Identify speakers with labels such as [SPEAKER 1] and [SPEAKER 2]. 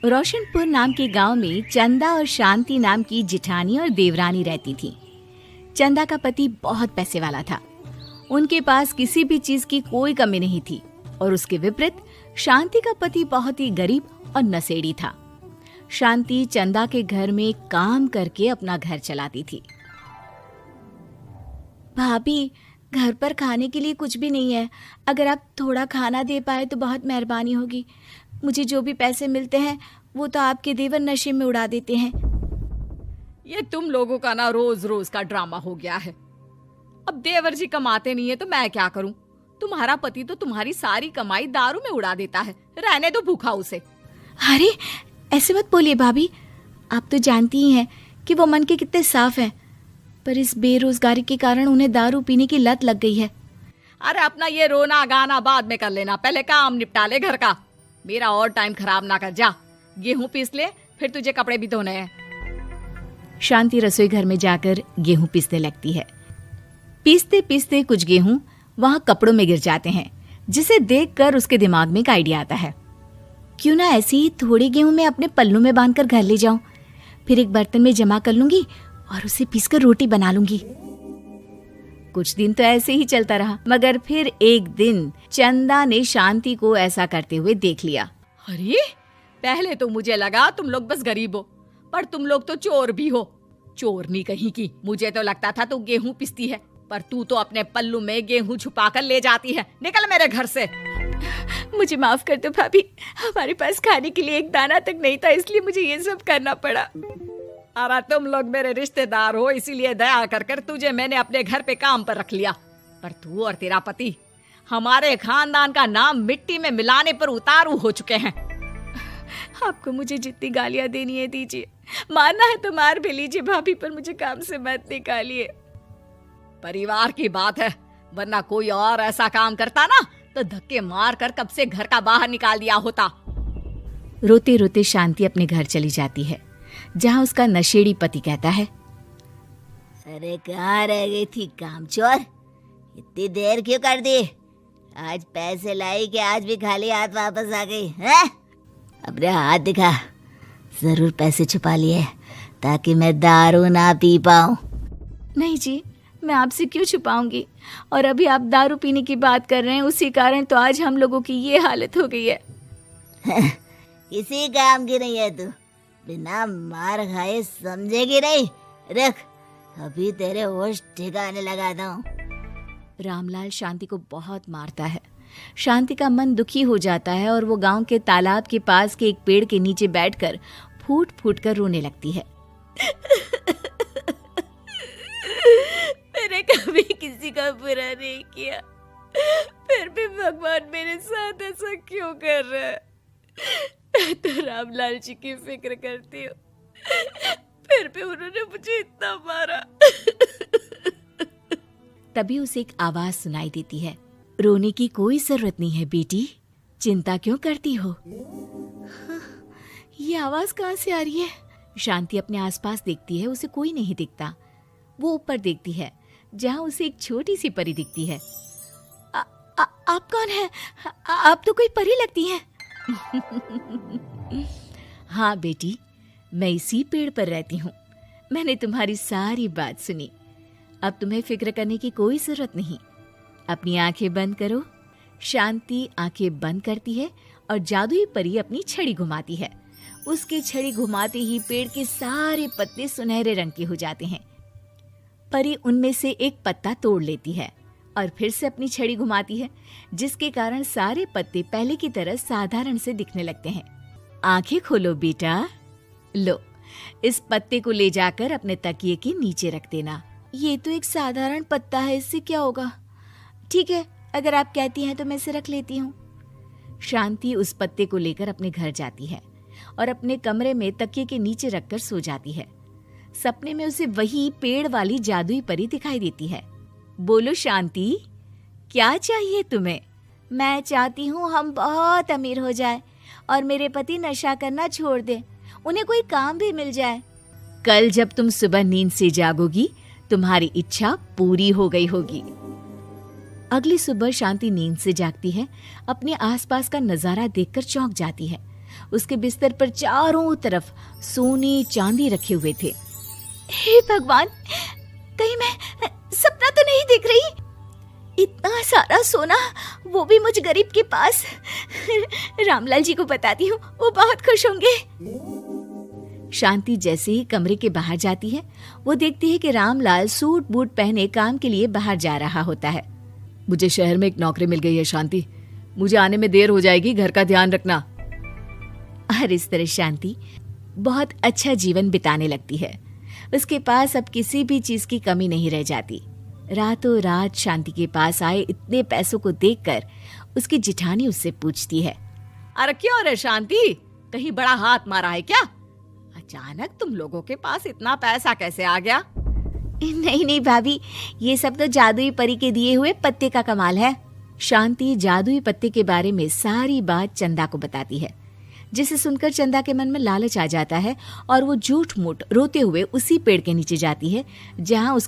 [SPEAKER 1] रोशनपुर नाम के गांव में चंदा और शांति नाम की जिठानी और देवरानी रहती थी। चंदा का पति बहुत पैसे वाला था। उनके पास किसी भी चीज की कोई कमी नहीं थी और उसके विपरीत शांति का पति बहुत ही गरीब और नशेड़ी था। शांति चंदा के घर में काम करके अपना घर चलाती थी। भाभी, घर पर खाने के लिए कुछ भी नहीं है। अगर आप थोड़ा खाना दे पाए तो बहुत मेहरबानी होगी। मुझे जो भी पैसे मिलते हैं वो तो आपके देवर नशे में उड़ा देते हैं।
[SPEAKER 2] ये तुम लोगों का ना रोज रोज का ड्रामा हो गया है। अब देवर जी कमाते नहीं है तो मैं क्या करूं? तुम्हारा पति तो तुम्हारी सारी कमाई दारू में उड़ा देता है। रहने दो भूखा उसे।
[SPEAKER 1] अरे ऐसे मत बोलिए भाभी, आप तो जानती ही हैं कि वो मन के कितने साफ हैं, पर इस बेरोजगारी के कारण उन्हें दारू पीने की लत लग गई है।
[SPEAKER 2] अरे अपना ये रोना गाना बाद में कर लेना, पहले काम निपटा ले घर का। मेरा और टाइम खराब ना कर। जा गेहूं पीस ले, फिर तुझे कपड़े भी धोने हैं।
[SPEAKER 1] शांति रसोई घर में जाकर गेहूं पीसने लगती है। पीसते पीसते कुछ गेहूं वहां कपड़ों में गिर जाते हैं, जिसे देखकर उसके दिमाग में एक आइडिया आता है। क्यों ना ऐसे ही थोड़े गेहूं मैं अपने पल्लू में बांधकर घर ले जाऊं, फिर एक बर्तन में जमा कर लूंगी और उसे पीसकर रोटी बना लूंगी। कुछ दिन तो ऐसे ही चलता रहा, मगर फिर एक दिन चंदा ने शांति को ऐसा करते हुए देख लिया।
[SPEAKER 2] अरे पहले तो मुझे लगा तुम लोग बस गरीब हो, पर तुम लोग तो चोर भी हो। चोरनी कहीं की। मुझे तो लगता था तू गेहूं पिसती है, पर तू तो अपने पल्लू में गेहूं छुपाकर ले जाती है। निकल मेरे घर से।
[SPEAKER 1] मुझे माफ कर दो भाभी, हमारे पास खाने के लिए एक दाना तक नहीं था, इसलिए मुझे ये सब करना पड़ा।
[SPEAKER 2] अरे तुम लोग मेरे रिश्तेदार हो, इसीलिए दया कर कर तुझे मैंने अपने घर पे काम पर रख लिया, पर तू और तेरा पति हमारे खानदान का नाम मिट्टी में मिलाने पर उतारू हो चुके हैं।
[SPEAKER 1] आपको मुझे जितनी गालियां देनी है दीजिए, मारना है तो मार भी लीजिए भाभी, पर मुझे काम से मत निकालिए।
[SPEAKER 2] परिवार की बात है, वरना कोई और ऐसा काम करता ना तो धक्के मार कर कब से घर का बाहर निकाल दिया होता।
[SPEAKER 1] रोते रोते शांति अपने घर चली जाती है, जहाँ उसका नशेड़ी पति कहता है,
[SPEAKER 3] अरे कहाँ रह गई थी कामचोर? इतनी देर क्यों कर दी? आज पैसे लाई कि आज भी खाली हाथ वापस आ गई है? अपने हाथ दिखा। जरूर पैसे छुपा लिए ताकि मैं दारू ना पी पाऊं।
[SPEAKER 1] नहीं जी, मैं आपसे क्यों छुपाऊंगी, और अभी आप दारू पीने की बात कर रहे हैं, उसी कारण तो आज हम लोगों की ये हालत हो गई है।
[SPEAKER 3] किसी काम की नहीं है तू, बिना मार खाए समझेगी नहीं। रख, अभी तेरे होश ठिकाने लगाता हूँ।
[SPEAKER 1] रामलाल शांति को बहुत मारता है। शांति का मन दुखी हो जाता है और वो गांव के तालाब के पास के एक पेड़ के नीचे बैठकर फूट फूट कर रोने लगती है।
[SPEAKER 3] मैंने कभी किसी का बुरा नहीं किया, फिर भी भगवान मेरे साथ ऐसा क्यों कर रहा है? मैं तो रामलाल जी की फिक्र करती हूँ, फिर भी उन्होंने मुझे इतना मारा।
[SPEAKER 1] तभी उसे एक आवाज सुनाई देती है, रोने की कोई जरूरत नहीं है बेटी, चिंता क्यों करती हो? ये आवाज कहाँ से आ रही है? शांति अपने आसपास देखती है, उसे कोई नहीं दिखता। वो ऊपर देखती है, जहाँ उसे एक छोटी सी परी दिखती है। आप कौन है? आप तो कोई परी लगती हैं। हाँ बेटी, मैं इसी पेड़ पर रहती हूँ। मैंने तुम्हारी सारी बात सुनी, अब तुम्हें फिक्र करने की कोई जरूरत नहीं। अपनी आंखें बंद करो। शांति आंखें बंद करती है और जादुई परी अपनी छड़ी घुमाती है। उसकी छड़ी घुमाते ही पेड़ के सारे पत्ते सुनहरे रंग के हो जाते हैं। परी उनमें से एक पत्ता तोड़ लेती है और फिर से अपनी छड़ी घुमाती है, जिसके कारण सारे पत्ते पहले की तरह साधारण से दिखने लगते हैं। आंखें खोलो बेटा। लो, इस पत्ते को ले जाकर अपने तकिए के नीचे रख देना। ये तो एक साधारण पत्ता है, इससे क्या होगा? ठीक है, अगर आप कहती हैं तो मैं इसे रख लेती हूँ। शांति उस पत्ते को लेकर अपने घर जाती है और अपने कमरे में तकिए के नीचे रखकर सो जाती है। सपने में उसे वही पेड़ वाली जादुई परी दिखाई देती है। बोलो शांति, क्या चाहिए तुम्हें? मैं चाहती हूँ हम बहुत अमीर हो जाए और मेरे पति नशा करना छोड़ दे, उन्हें कोई काम भी मिल जाए। कल जब तुम सुबह नींद से जागोगी, तुम्हारी इच्छा पूरी हो गई होगी। अगली सुबह शांति नींद से जागती है। अपने आसपास का नजारा देखकर चौंक जाती है। उसके बिस्तर पर चारों तरफ सोने चांदी रखे हुए थे। हे भगवान, कहीं मैं सपना तो नहीं देख रही? इतना सारा सोना, वो भी मुझ गरीब के पास। रामलाल जी को बताती हूँ, वो बहुत खुश होंगे। शांति जैसे ही कमरे के बाहर जाती है, वो देखती है कि रामलाल सूट बूट पहने काम के लिए बाहर जा रहा होता है।
[SPEAKER 2] मुझे शहर में एक नौकरी मिल गई है शांति, मुझे आने में देर हो जाएगी, घर का ध्यान रखना।
[SPEAKER 1] और इस तरह शांति बहुत अच्छा जीवन बिताने लगती है। उसके पास अब किसी भी चीज की कमी नहीं रह जाती। रातों रात शांति के पास आए इतने पैसों को देखकर उसकी जिठानी उससे पूछती है,
[SPEAKER 2] अरे क्यों रे शांति, कहीं बड़ा हाथ मारा है क्या? अचानक तुम लोगों के पास इतना पैसा कैसे आ गया?
[SPEAKER 1] नहीं नहीं भाभी, ये सब तो जादुई परी के दिए हुए पत्ते का कमाल है। शांति जादुई पत्ते के बारे में सारी बात चंदा को बताती है, जिसे सुनकर चंदा के मन में लालच आ जाता है और वो झूठ मूठ रोते हुए उसी पेड़ के नीचे जाती है जहाँ उसकी